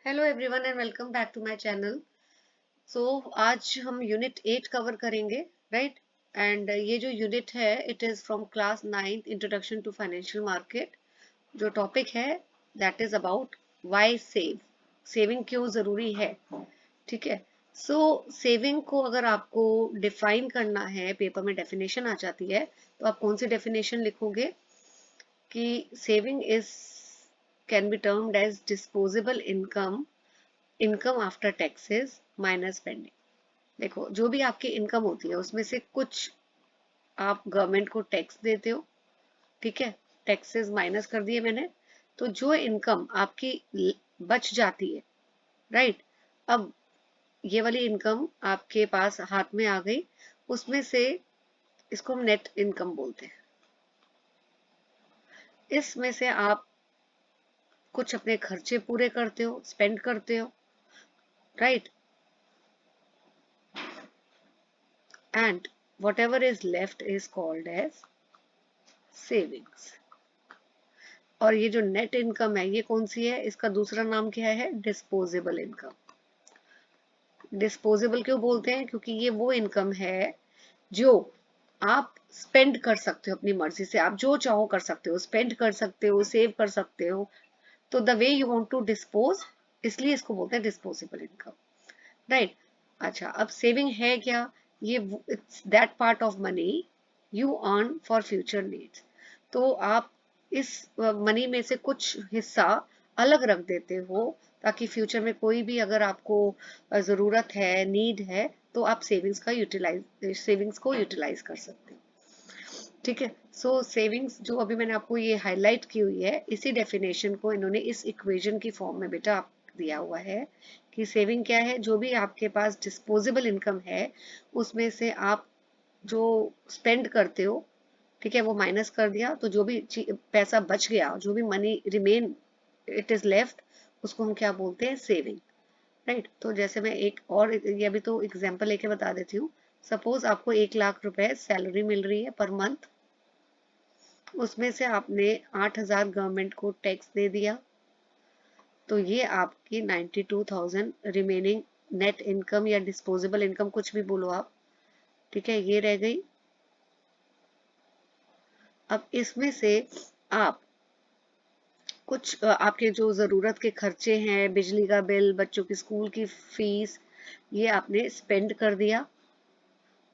Hello everyone and welcome back to my channel. So आज हम unit 8 cover करेंगे, right. And ये जो यूनिट है it is from class 9th introduction to financial market. जो topic है that is about why save, saving क्यों ज़रूरी है, ठीक है। सो सेविंग को अगर आपको डिफाइन करना है, पेपर में डेफिनेशन आ जाती है, तो आप कौन सी डेफिनेशन लिखोगे कि saving is can be termed as disposable income after taxes minus spending. देखो, जो भी आपकी इनकम होती है उसमें से कुछ आप गवर्नमेंट को टैक्स देते हो, ठीक है। टैक्सेस माइनस कर दिए मैंने, तो जो इनकम आपकी बच जाती है, राइट। अब ये वाली इनकम आपके पास हाथ में आ गई, उसमें से इसको हम नेट इनकम बोलते हैं। इसमें से आप कुछ अपने खर्चे पूरे करते हो, स्पेंड करते हो, right. And whatever is left is called as savings। और ये जो नेट इनकम है ये कौन सी है, इसका दूसरा नाम क्या है, डिस्पोजेबल इनकम। डिस्पोजेबल क्यों बोलते हैं, क्योंकि ये वो इनकम है जो आप स्पेंड कर सकते हो अपनी मर्जी से, आप जो चाहो कर सकते हो, स्पेंड कर सकते हो, सेव कर सकते हो। तो the way you want to dispose, इसलिए इसको बोलते हैं डिस्पोजेबल इनकम, राइट। अच्छा, अब सेविंग है क्या, ये it's that part of money you earn for future needs. तो आप इस मनी में से कुछ हिस्सा अलग रख देते हो ताकि फ्यूचर में कोई भी अगर आपको ज़रूरत है, नीड है, तो आप सेविंग्स को यूटिलाइज कर सकते हो, ठीक है। सो सेविंग्स जो अभी मैंने आपको ये हाईलाइट की हुई है, इसी डेफिनेशन को इन्होंने इस इक्वेशन की फॉर्म में बेटा आप दिया हुआ है कि सेविंग क्या है, जो भी आपके पास डिस्पोजेबल इनकम है उसमें से आप जो स्पेंड करते हो, ठीक है, वो माइनस कर दिया, तो जो भी पैसा बच गया, जो भी money remain it is left, उसको हम क्या बोलते हैं, सेविंग, राइट। तो जैसे मैं एक और ये अभी तो एग्जांपल लेके बता देती हूँ। सपोज आपको 1 लाख रुपए सैलरी मिल रही है पर मंथ, उसमें से आपने 8,000 गवर्नमेंट को टैक्स दे दिया, तो ये आपकी 92,000 रिमेनिंग नेट इनकम या डिस्पोजेबल इनकम, कुछ भी बोलो आप, ठीक है, ये रह गई। अब इसमें से आप कुछ आपके जो ज़रूरत के खर्चे हैं, बिजली का बिल, बच्चों की स्कूल की फीस, ये आपने स्पेंड कर दिया,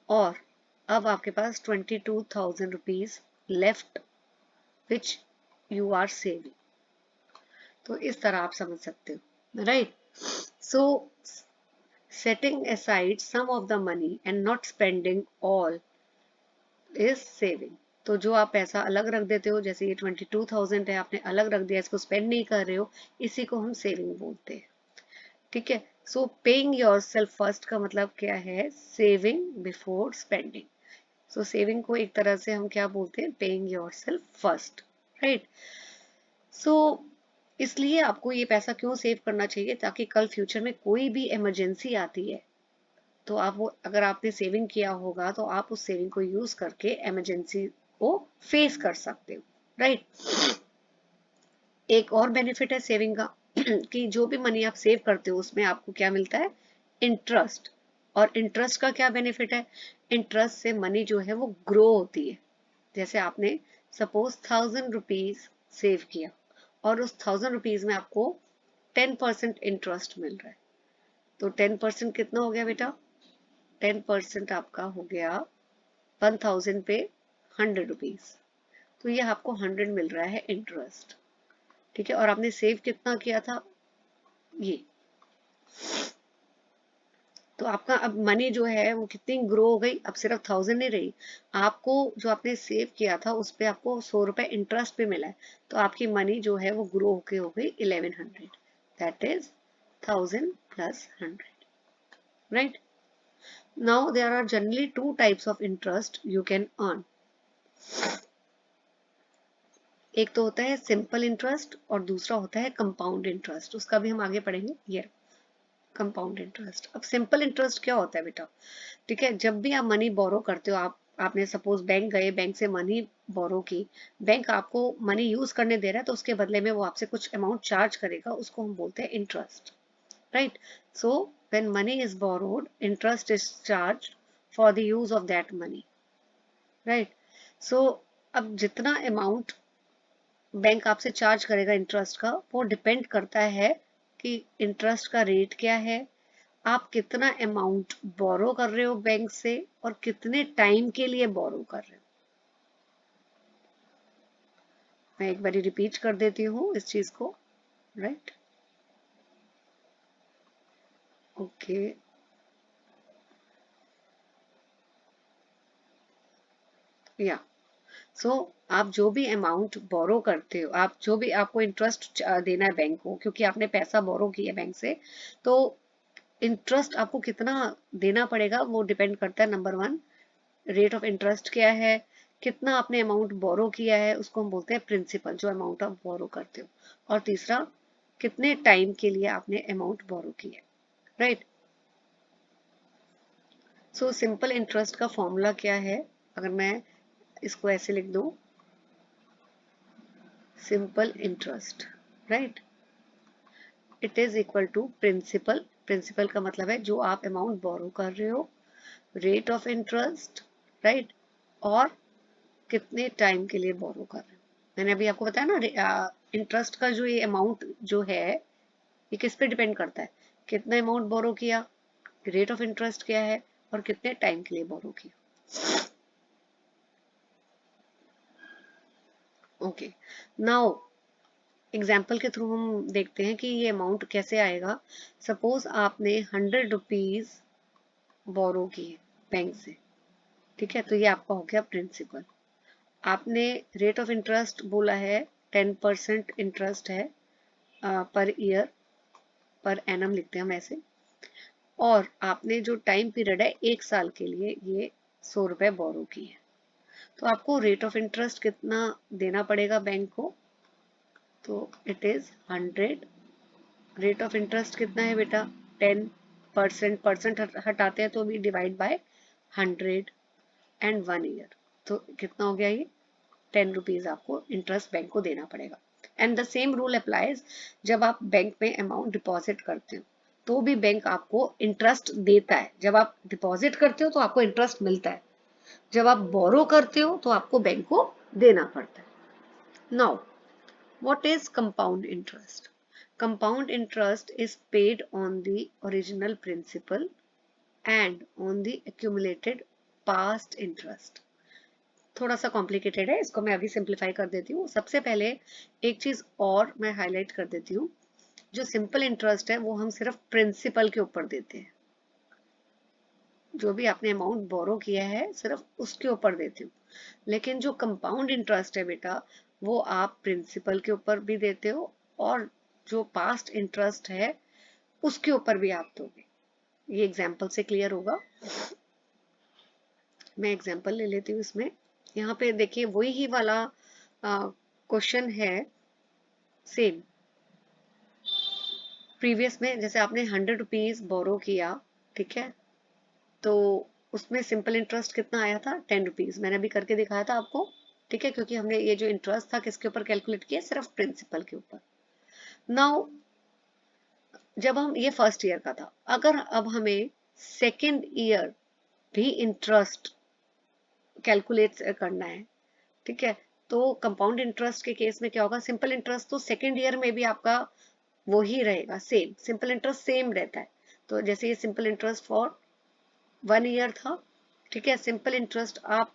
और अब आपके पास 22,000 rupees left which you are saving. तो इस तरह आप समझ सकते हो, right. So setting aside some of the money and not spending all is saving। तो जो आप पैसा अलग रख देते हो, जैसे ये 22,000 है, आपने अलग रख दिया, इसको स्पेंड नहीं कर रहे हो, इसी को हम सेविंग बोलते हैं, ठीक है। So paying yourself first का मतलब क्या है, saving before spending. So saving को एक तरह से हम क्या बोलते हैं, paying yourself first, right. So इसलिए आपको ये पैसा क्यों सेव करना चाहिए, ताकि कल फ्यूचर में कोई भी इमरजेंसी आती है तो आप वो, अगर आपने सेविंग किया होगा तो आप उस सेविंग को यूज करके इमरजेंसी को फेस कर सकते हो, राइट। एक और बेनिफिट है सेविंग का कि जो भी मनी आप सेव करते हो उसमें आपको क्या मिलता है, इंटरेस्ट। और इंटरेस्ट का क्या बेनिफिट है, इंटरेस्ट से मनी जो है वो ग्रो होती है। जैसे आपने सपोज 1,000 रुपीज सेव किया और उस 1,000 रुपीज में आपको 10% इंटरेस्ट मिल रहा है, तो 10% कितना हो गया बेटा, 10% आपका हो गया 1,000 पे 100 रुपीज, तो ये आपको 100 मिल रहा है इंटरेस्ट, ठीक है। और आपने सेव कितना किया था, ये, तो आपका अब मनी जो है वो कितनी ग्रो हो गई, अब सिर्फ 1,000 नहीं रही, आपको जो आपने सेव किया था उस पे आपको 100 रुपए इंटरेस्ट पे मिला है, तो आपकी मनी जो है वो ग्रो होके हो गई 1100, that is 1,000 plus 100, right. Now there are generally two types of interest you can earn। एक तो होता है सिंपल इंटरेस्ट और दूसरा होता है कंपाउंड इंटरेस्ट, उसका भी हम आगे पढ़ेंगे। ये कंपाउंड इंटरेस्ट। अब सिंपल इंटरेस्ट क्या होता है बेटा, ठीक है, जब भी आप मनी बोरो करते हो, आपने सपोज बैंक गए, बैंक से मनी बोरो की, बैंक आपको मनी यूज करने दे रहा है तो उसके बदले में वो आपसे कुछ अमाउंट चार्ज करेगा, उसको हम बोलते हैं interest, right? So when money is borrowed, interest is charged for the use of that money, right? So अब जितना अमाउंट बैंक आपसे चार्ज करेगा इंटरेस्ट का, वो डिपेंड करता है कि इंटरेस्ट का रेट क्या है, आप कितना अमाउंट बोरो कर रहे हो बैंक से, और कितने टाइम के लिए बोरो कर रहे हो। मैं एक बार रिपीट कर देती हूँ इस चीज को, राइट? ओके, या सो आप जो भी अमाउंट बोरो करते हो, आप जो भी आपको इंटरेस्ट देना है बैंक को, क्योंकि आपने पैसा बोरो किया बैंक से, तो इंटरेस्ट आपको कितना देना पड़ेगा वो डिपेंड करता है। Number one, rate of interest क्या है, कितना आपने अमाउंट बोरो किया है, उसको हम बोलते हैं प्रिंसिपल, जो अमाउंट आप बोरो करते हो, और तीसरा, कितने टाइम के लिए आपने अमाउंट बोरो किया है, राइट? सो सिंपल इंटरेस्ट का फॉर्मूला क्या है, अगर मैं इसको ऐसे लिख दूं, simple interest, right, it is equal to principal. Principal का मतलब है जो आप अमाउंट बोरो कर रहे हो, रेट ऑफ इंटरेस्ट, राइट, और कितने टाइम के लिए बोरो कर रहे हो। मैंने अभी आपको बताया ना, इंटरेस्ट का जो ये अमाउंट जो है, ये किस पे डिपेंड करता है, कितना अमाउंट बोरो किया, रेट ऑफ इंटरेस्ट क्या है, और कितने टाइम के लिए बोरो किया। ओके, नाउ एग्जाम्पल के थ्रू हम देखते हैं कि ये अमाउंट कैसे आएगा। सपोज आपने 100 रुपीज बोरो किए बैंक से, ठीक है, तो ये आपका हो गया प्रिंसिपल। आपने रेट ऑफ इंटरेस्ट बोला है 10% इंटरेस्ट है पर ईयर, पर एनम लिखते हैं हम ऐसे, और आपने जो टाइम पीरियड है 1 साल के लिए, ये 100 रुपए बोरो की है, तो आपको रेट ऑफ इंटरेस्ट कितना देना पड़ेगा बैंक को, तो it is 100। Rate of interest कितना है बेटा, 10%, परसेंट हटाते हैं तो भी डिवाइड बाय 100 एंड 1 ईयर, तो कितना हो गया ये, 10 रुपीज आपको इंटरेस्ट बैंक को देना पड़ेगा। And the same rule applies, जब आप बैंक में अमाउंट डिपॉजिट करते हो तो भी बैंक आपको इंटरेस्ट देता है। जब आप डिपॉजिट करते हो तो आपको इंटरेस्ट मिलता है, जब आप बोरो करते हो तो आपको बैंक को देना पड़ता है। Now what is compound interest? Compound interest is paid on the original principal and on the accumulated past interest. थोड़ा सा कॉम्प्लिकेटेड है, इसको मैं अभी सिंप्लीफाई कर देती हूँ। सबसे पहले एक चीज और मैं हाईलाइट कर देती हूँ, जो सिंपल इंटरेस्ट है वो हम सिर्फ प्रिंसिपल के ऊपर देते हैं, जो भी आपने अमाउंट बोरो किया है सिर्फ उसके ऊपर देती हूँ। लेकिन जो कंपाउंड इंटरेस्ट है बेटा, वो आप प्रिंसिपल के ऊपर भी देते हो, और जो पास्ट इंटरेस्ट है उसके ऊपर भी आप दोगे। ये एग्जाम्पल से क्लियर होगा। मैं एग्जाम्पल ले लेती हूँ इसमें। यहाँ पे देखिए वही ही वाला क्वेश्चन है, सेम प्रीवियस में, जैसे आपने 100 रुपीज बोरो किया, ठीक है, तो उसमें सिंपल इंटरेस्ट कितना आया था, 10 रुपीज। मैंने अभी करके दिखाया था आपको, ठीक है, क्योंकि हमने ये जो इंटरेस्ट था किसके ऊपर कैलकुलेट किया, सिर्फ प्रिंसिपल के ऊपर। नाउ जब हम, ये फर्स्ट ईयर का था, अगर अब हमें सेकेंड ईयर भी इंटरेस्ट कैलकुलेट करना है, ठीक है, तो कंपाउंड इंटरेस्ट के केस में क्या होगा, सिंपल इंटरेस्ट तो सेकेंड ईयर में भी आपका वो ही रहेगा, सेम, सिंपल इंटरेस्ट सेम रहता है। तो जैसे ये सिंपल इंटरेस्ट फॉर 1 ईयर था, ठीक है, सिंपल इंटरेस्ट आप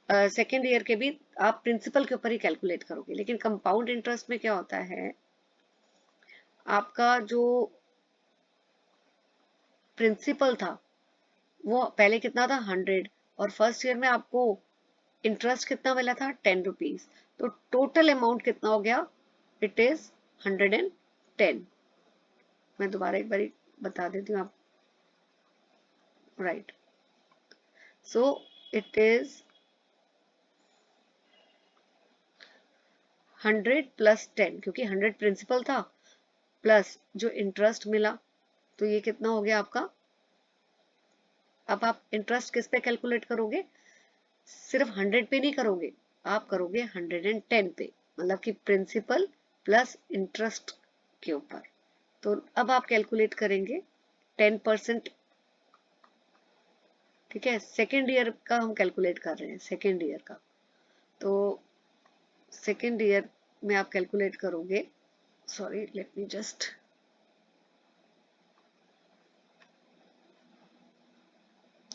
सेकेंड ईयर के भी आप प्रिंसिपल के ऊपर ही कैलकुलेट करोगे। लेकिन कंपाउंड इंटरेस्ट में क्या होता है, आपका जो प्रिंसिपल था वो पहले कितना था, 100, और फर्स्ट ईयर में आपको इंटरेस्ट कितना मिला था, 10 रुपीज, तो टोटल अमाउंट कितना हो गया, इट इज 110। मैं दोबारा एक बार बता देती हूँ आप, right, so it is 100 plus 10, क्योंकि 100 प्रिंसिपल था प्लस जो इंटरेस्ट मिला, तो ये कितना हो गया आपका। अब आप इंटरेस्ट किस पे कैलकुलेट करोगे, सिर्फ 100 पे नहीं करोगे, आप करोगे 110 पे, मतलब कि प्रिंसिपल प्लस इंटरेस्ट के ऊपर। तो अब आप कैलकुलेट करेंगे 10%, ठीक है। सेकेंड ईयर का हम कैलकुलेट कर रहे हैं, सेकेंड ईयर का। तो सेकेंड ईयर में आप कैलकुलेट करोगे, सॉरी लेट मी जस्ट,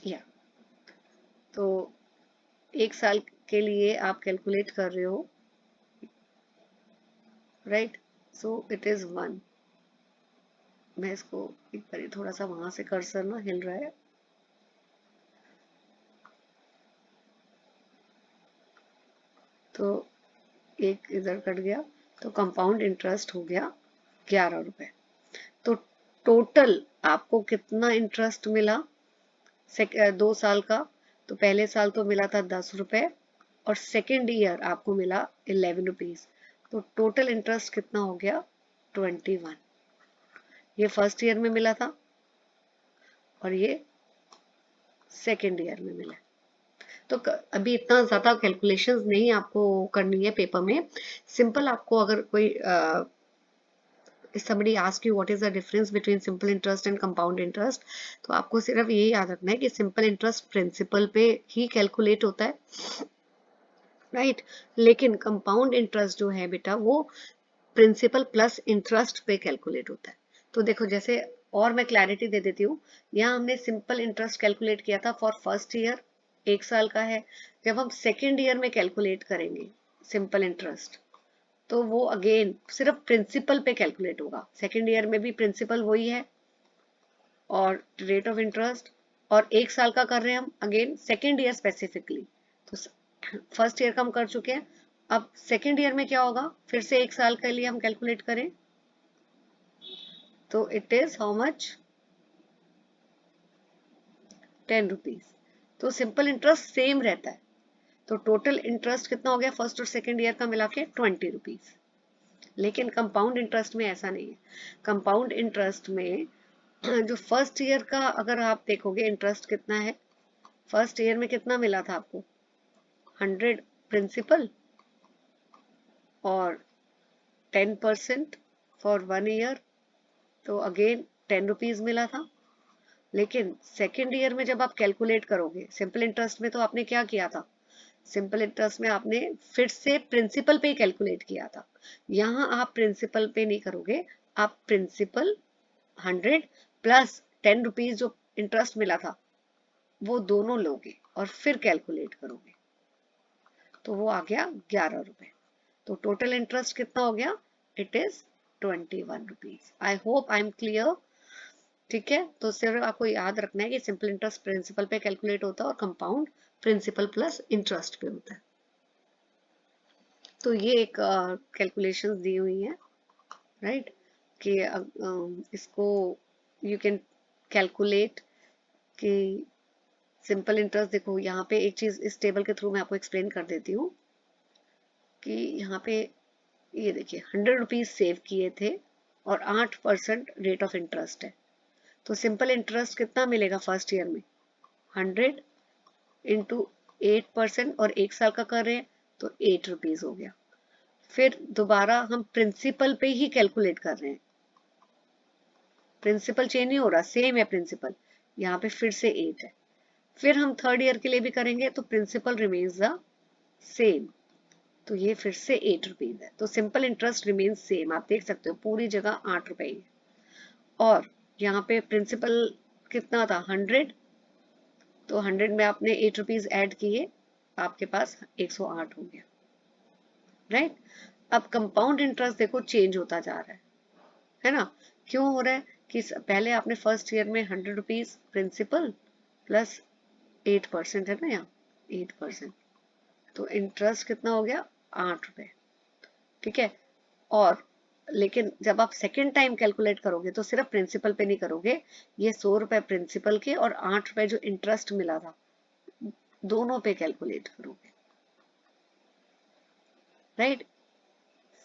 या तो एक साल के लिए आप कैलकुलेट कर रहे हो, राइट। So it is 1। मैं इसको एक बार थोड़ा सा, वहां से कर्सर ना हिल रहा है, तो एक इधर कट गया, तो कंपाउंड इंटरेस्ट हो गया 11 रुपए। तो टोटल आपको कितना इंटरेस्ट मिला 2 साल का? तो पहले साल तो मिला था 10 रुपए, और सेकेंड ईयर आपको मिला 11 रुपीज। तो टोटल इंटरेस्ट कितना हो गया? 21। ये फर्स्ट ईयर में मिला था और ये सेकेंड ईयर में मिला। तो अभी इतना ज्यादा कैलकुलेशंस नहीं आपको करनी है पेपर में। सिंपल आपको, अगर कोई if somebody asks you what is the difference between simple interest and compound interest, तो आपको सिर्फ यही याद रखना है कि सिंपल इंटरेस्ट प्रिंसिपल पे ही कैलकुलेट होता है, राइट। लेकिन कंपाउंड इंटरेस्ट जो है बेटा, वो प्रिंसिपल प्लस इंटरेस्ट पे कैलकुलेट होता है। तो देखो, जैसे और मैं क्लैरिटी दे देती हूँ, यहाँ हमने सिंपल इंटरेस्ट कैलकुलेट किया था फॉर फर्स्ट ईयर, 1 साल का है। जब हम सेकेंड ईयर में कैलकुलेट करेंगे सिंपल इंटरेस्ट, तो वो अगेन सिर्फ प्रिंसिपल पे कैलकुलेट होगा। सेकेंड ईयर में भी प्रिंसिपल वही है और रेट ऑफ इंटरेस्ट, और 1 साल का कर रहे हैं हम अगेन सेकेंड ईयर स्पेसिफिकली। तो फर्स्ट ईयर का हम कर चुके हैं, अब सेकेंड ईयर में क्या होगा, फिर से 1 साल के लिए हम कैलकुलेट करें, तो it is how much? 10 rupees. तो सिंपल इंटरेस्ट सेम रहता है। तो टोटल इंटरेस्ट कितना हो गया फर्स्ट और सेकेंड ईयर का मिला के? 20 रुपीज। लेकिन कंपाउंड इंटरेस्ट में ऐसा नहीं है। कंपाउंड इंटरेस्ट में जो फर्स्ट ईयर का, अगर आप देखोगे इंटरेस्ट कितना है, फर्स्ट ईयर में कितना मिला था आपको? 100 प्रिंसिपल और 10% फॉर 1 ईयर, तो अगेन 10 रुपीज मिला था। लेकिन सेकेंड ईयर में जब आप कैलकुलेट करोगे, सिंपल इंटरेस्ट में तो आपने क्या किया था, सिंपल इंटरेस्ट में आपने फिर से प्रिंसिपल पे ही कैलकुलेट किया था। यहाँ आप प्रिंसिपल पे नहीं करोगे, आप प्रिंसिपल 100 प्लस 10 रुपीज जो इंटरेस्ट मिला था वो दोनों लोगे और फिर कैलकुलेट करोगे, तो वो आ गया 11 रुपए। तो टोटल इंटरेस्ट कितना हो गया? It is 21 rupees. I hope I am clear, ठीक है। तो सिर्फ आपको याद रखना है कि सिंपल इंटरेस्ट प्रिंसिपल पे कैलकुलेट होता है और कंपाउंड प्रिंसिपल प्लस इंटरेस्ट पे होता है। तो ये एक कैलकुलेशंस दी हुई है, राइट, कि इसको यू कैन कैलकुलेट कि सिंपल इंटरेस्ट। देखो यहाँ पे एक चीज इस टेबल के थ्रू मैं आपको एक्सप्लेन कर देती हूँ कि यहाँ पे ये देखिए 100 रुपीज सेव किए थे और 8% रेट ऑफ इंटरेस्ट है। तो सिंपल इंटरेस्ट कितना मिलेगा फर्स्ट ईयर में? 100 इंटू 8%, और 1 साल का कर रहे हैं तो 8 रुपीज हो गया। फिर दोबारा हम प्रिंसिपल पे ही कैलकुलेट कर रहे हैं, प्रिंसिपल चेंज नहीं हो रहा, सेम है प्रिंसिपल, यहाँ पे फिर से 8 है। फिर हम थर्ड ईयर के लिए भी करेंगे तो प्रिंसिपल रिमेन्स द सेम, तो ये फिर से 8 रुपीज है। तो सिंपल इंटरेस्ट रिमेन्स सेम, आप देख सकते हो पूरी जगह 8 रुपए ही। और यहाँ पे प्रिंसिपल कितना था? 100, तो 100 में आपने 8 रुपीज ऐड किए, आपके पास 108 हो गया, राइट। अब कंपाउंड इंटरेस्ट देखो चेंज होता जा रहा है ना। क्यों हो रहा है? कि पहले आपने फर्स्ट ईयर में 100 रुपीज प्रिंसिपल प्लस 8% है ना, यहाँ 8%, तो इंटरेस्ट कितना हो गया? 8 रुपए, ठीक है। और लेकिन जब आप सेकेंड टाइम कैलकुलेट करोगे तो सिर्फ प्रिंसिपल पे नहीं करोगे, ये 100 रुपए प्रिंसिपल के और 8 रुपए जो इंटरेस्ट मिला था, दोनों पे कैलकुलेट करोगे, right.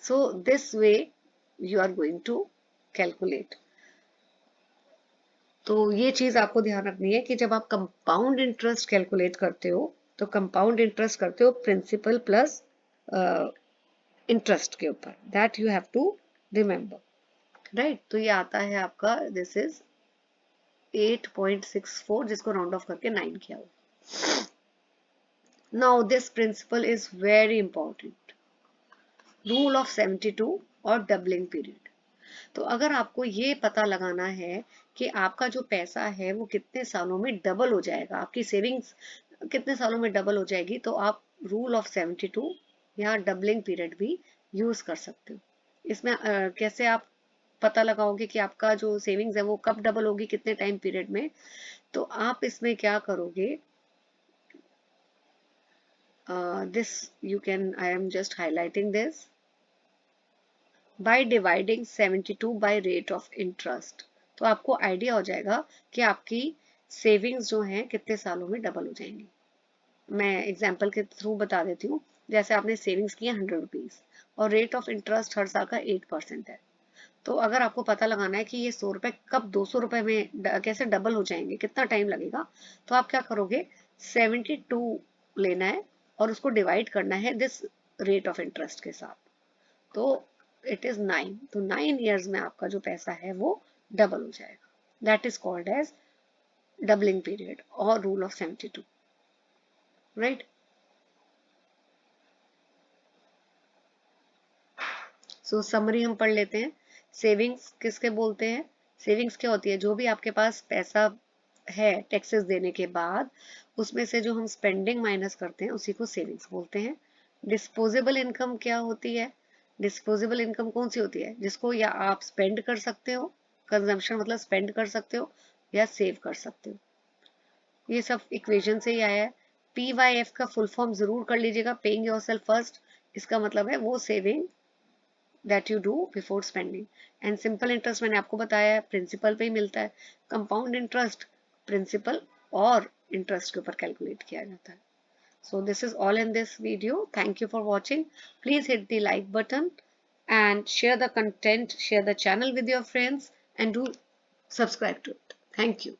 So this way you are going to calculate. तो ये चीज आपको ध्यान रखनी है कि जब आप कंपाउंड इंटरेस्ट कैलकुलेट करते हो तो कंपाउंड इंटरेस्ट करते हो प्रिंसिपल प्लस इंटरेस्ट के ऊपर, that you have to remember, right. तो ये आता है आपका, दिस इज 8.64, जिसको राउंड ऑफ करके 9 किया हुआ। Now this principle is very important, rule of 72 और डबलिंग पीरियड। तो अगर आपको ये पता लगाना है कि आपका जो पैसा है वो कितने सालों में डबल हो जाएगा, आपकी सेविंग्स कितने सालों में डबल हो जाएगी, तो आप रूल ऑफ 72 या डबलिंग पीरियड भी यूज कर सकते हो। इसमें कैसे आप पता लगाओगे कि आपका जो सेविंग्स है वो कब डबल होगी, कितने टाइम पीरियड में? तो आप इसमें क्या करोगे, this you can, I am just highlighting this, by dividing 72 by rate of interest। तो आपको आइडिया हो जाएगा कि आपकी सेविंग्स जो हैं कितने सालों में डबल हो जाएंगी। मैं एग्जांपल के थ्रू बता देती हूँ। जैसे आपने सेविंग्स किया 100 रुपीज और रेट ऑफ इंटरेस्ट हर साल का 8% है। तो अगर आपको पता लगाना है कि ये 100 रुपए कब 200 रुपए में कैसे डबल हो जाएंगे, कितना टाइम लगेगा, तो आप क्या करोगे, 72 लेना है और उसको डिवाइड करना है दिस रेट ऑफ इंटरेस्ट के साथ। तो इट इज 9, तो 9 ईयर्स में आपका जो पैसा है वो डबल हो जाएगा। That is called as doubling period और rule of 72, right. So summary हम पढ़ लेते हैं। सेविंग्स किसके बोलते हैं? सेविंग्स क्या होती है? जो भी आपके पास पैसा है टैक्सेस देने के बाद, उसमें से जो हम स्पेंडिंग माइनस करते हैं उसी को सेविंग्स बोलते हैं। डिस्पोजेबल इनकम क्या होती है? डिस्पोजेबल इनकम कौन सी होती है? जिसको या आप स्पेंड कर सकते हो, कंजम्पशन मतलब स्पेंड कर सकते हो, या सेव कर सकते हो। ये सब इक्वेशन से ही आया है। PYF का फुल फॉर्म जरूर कर लीजिएगा, पेइंग योरसेल्फ फर्स्ट। इसका मतलब है वो saving that you do before spending। And simple interest मैंने आपको बताया है, प्रिंसिपल पे ही मिलता है। कंपाउंड इंटरेस्ट प्रिंसिपल और इंटरेस्ट के ऊपर कैलकुलेट किया जाता है। So this is all in this video. Thank you for watching. Please hit the like button and share the content, share the channel with your friends, and do subscribe to it. Thank you.